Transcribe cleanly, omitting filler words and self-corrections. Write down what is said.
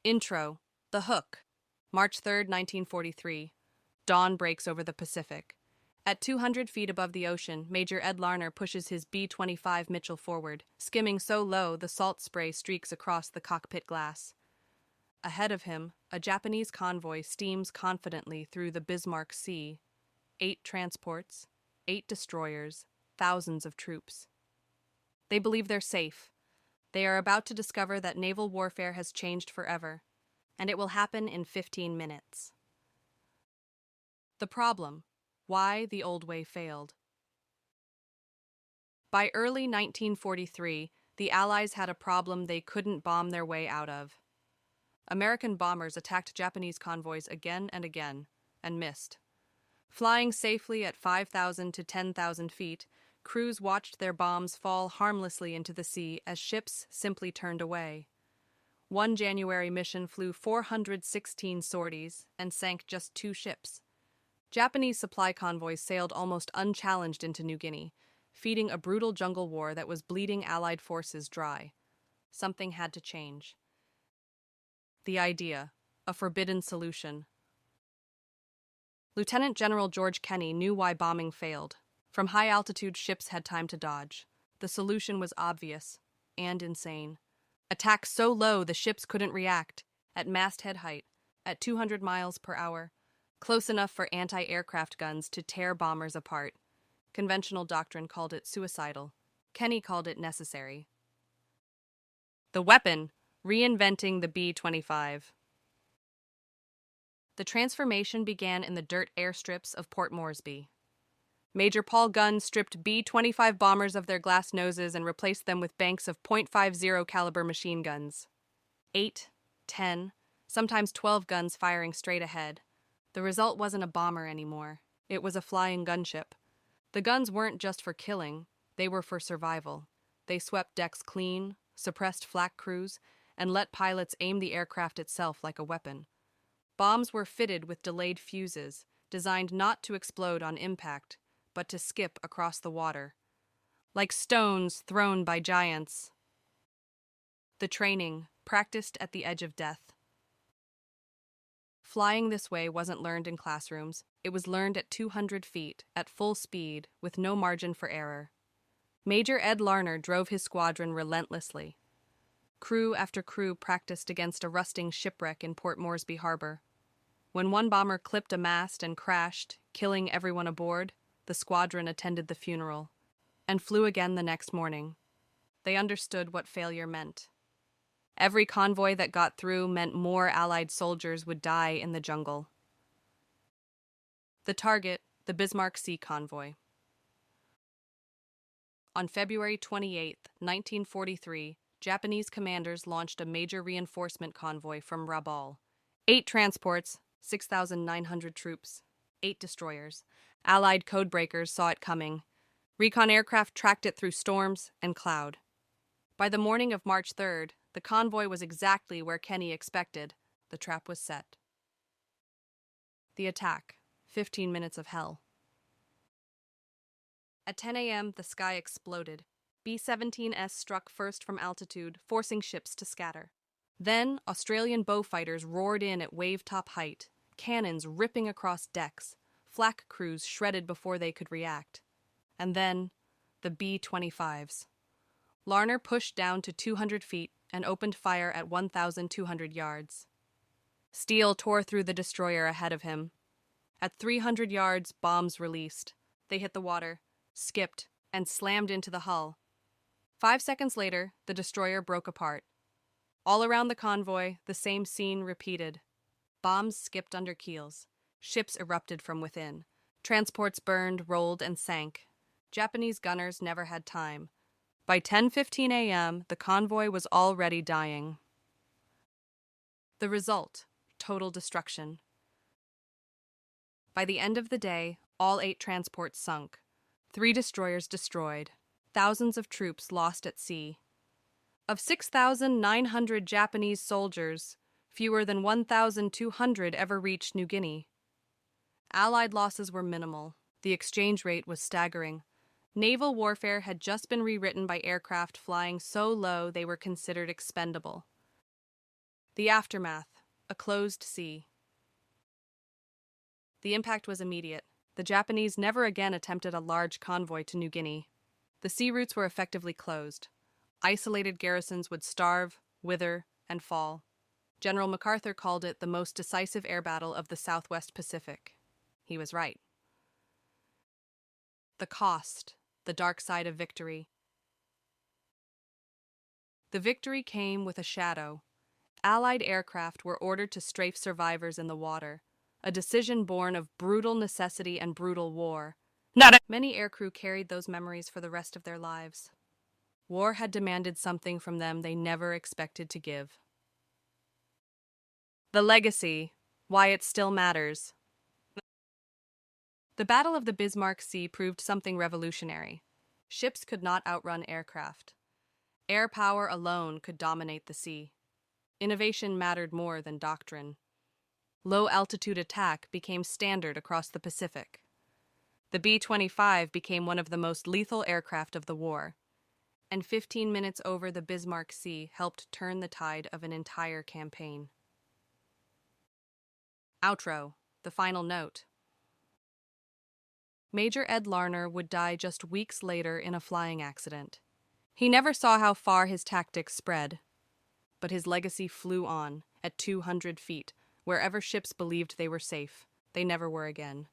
Intro. The Hook. March 3rd, 1943. Dawn breaks over the Pacific. At 200 feet above the ocean, Major Ed Larner pushes his B-25 Mitchell forward, skimming so low the salt spray streaks across the cockpit glass. Ahead of him, a Japanese convoy steams confidently through the Bismarck Sea. 8 transports, 8 destroyers, thousands of troops. They believe they're safe. They are about to discover that naval warfare has changed forever, and it will happen in 15 minutes. The problem: why the old way failed. By early 1943, the Allies had a problem they couldn't bomb their way out of. American bombers attacked Japanese convoys again and again, and missed. Flying safely at 5,000 to 10,000 feet, crews watched their bombs fall harmlessly into the sea as ships simply turned away. One January mission flew 416 sorties and sank just 2 ships. Japanese supply convoys sailed almost unchallenged into New Guinea, feeding a brutal jungle war that was bleeding Allied forces dry. Something had to change. The idea, a forbidden solution. Lieutenant General George Kenney knew why bombing failed. From high altitude, ships had time to dodge. The solution was obvious and insane. Attack so low the ships couldn't react, at masthead height, at 200 miles per hour, close enough for anti-aircraft guns to tear bombers apart. Conventional doctrine called it suicidal. Kenney called it necessary. The weapon: reinventing the B-25. The transformation began in the dirt airstrips of Port Moresby. Major Paul Gunn stripped B-25 bombers of their glass noses and replaced them with banks of .50 caliber machine guns. 8, 10, sometimes 12 guns firing straight ahead. The result wasn't a bomber anymore. It was a flying gunship. The guns weren't just for killing, they were for survival. They swept decks clean, suppressed flak crews, and let pilots aim the aircraft itself like a weapon. Bombs were fitted with delayed fuses, designed not to explode on impact, but to skip across the water. Like stones thrown by giants. The training, practiced at the edge of death. Flying this way wasn't learned in classrooms. It was learned at 200 feet, at full speed, with no margin for error. Major Ed Larner drove his squadron relentlessly. Crew after crew practiced against a rusting shipwreck in Port Moresby Harbor. When one bomber clipped a mast and crashed, killing everyone aboard, the squadron attended the funeral, and flew again the next morning. They understood what failure meant. Every convoy that got through meant more Allied soldiers would die in the jungle. The target: the Bismarck Sea Convoy. On February 28, 1943, Japanese commanders launched a major reinforcement convoy from Rabaul. 8 transports, 6,900 troops, 8 destroyers. Allied codebreakers saw it coming. Recon aircraft tracked it through storms and cloud. By the morning of March 3rd, the convoy was exactly where Kenney expected. The trap was set. The attack: 15 minutes of hell. At 10 a.m., the sky exploded. B-17S struck first from altitude, forcing ships to scatter. Then, Australian bow fighters roared in at wave-top height, cannons ripping across decks, flak crews shredded before they could react. And then, the B-25s. Larner pushed down to 200 feet and opened fire at 1,200 yards. Steel tore through the destroyer ahead of him. At 300 yards, bombs released. They hit the water, skipped, and slammed into the hull. 5 seconds later, the destroyer broke apart. All around the convoy, the same scene repeated. Bombs skipped under keels. Ships erupted from within. Transports burned, rolled, and sank. Japanese gunners never had time. By 10:15 a.m., the convoy was already dying. The result: total destruction. By the end of the day, all 8 transports sunk. 3 destroyers destroyed. Thousands of troops lost at sea. Of 6,900 Japanese soldiers, fewer than 1,200 ever reached New Guinea. Allied losses were minimal. The exchange rate was staggering. Naval warfare had just been rewritten by aircraft flying so low they were considered expendable. The aftermath, a closed sea. The impact was immediate. The Japanese never again attempted a large convoy to New Guinea. The sea routes were effectively closed. Isolated garrisons would starve, wither, and fall. General MacArthur called it the most decisive air battle of the Southwest Pacific. He was right. The cost, the dark side of victory. The victory came with a shadow. Allied aircraft were ordered to strafe survivors in the water, a decision born of brutal necessity and brutal war. Many aircrew carried those memories for the rest of their lives. War had demanded something from them they never expected to give. The legacy, why it still matters. The Battle of the Bismarck Sea proved something revolutionary. Ships could not outrun aircraft. Air power alone could dominate the sea. Innovation mattered more than doctrine. Low-altitude attack became standard across the Pacific. The B-25 became one of the most lethal aircraft of the war, and 15 minutes over the Bismarck Sea helped turn the tide of an entire campaign. Outro, the final note. Major Ed Larner would die just weeks later in a flying accident. He never saw how far his tactics spread, but his legacy flew on at 200 feet. Wherever ships believed they were safe, they never were again.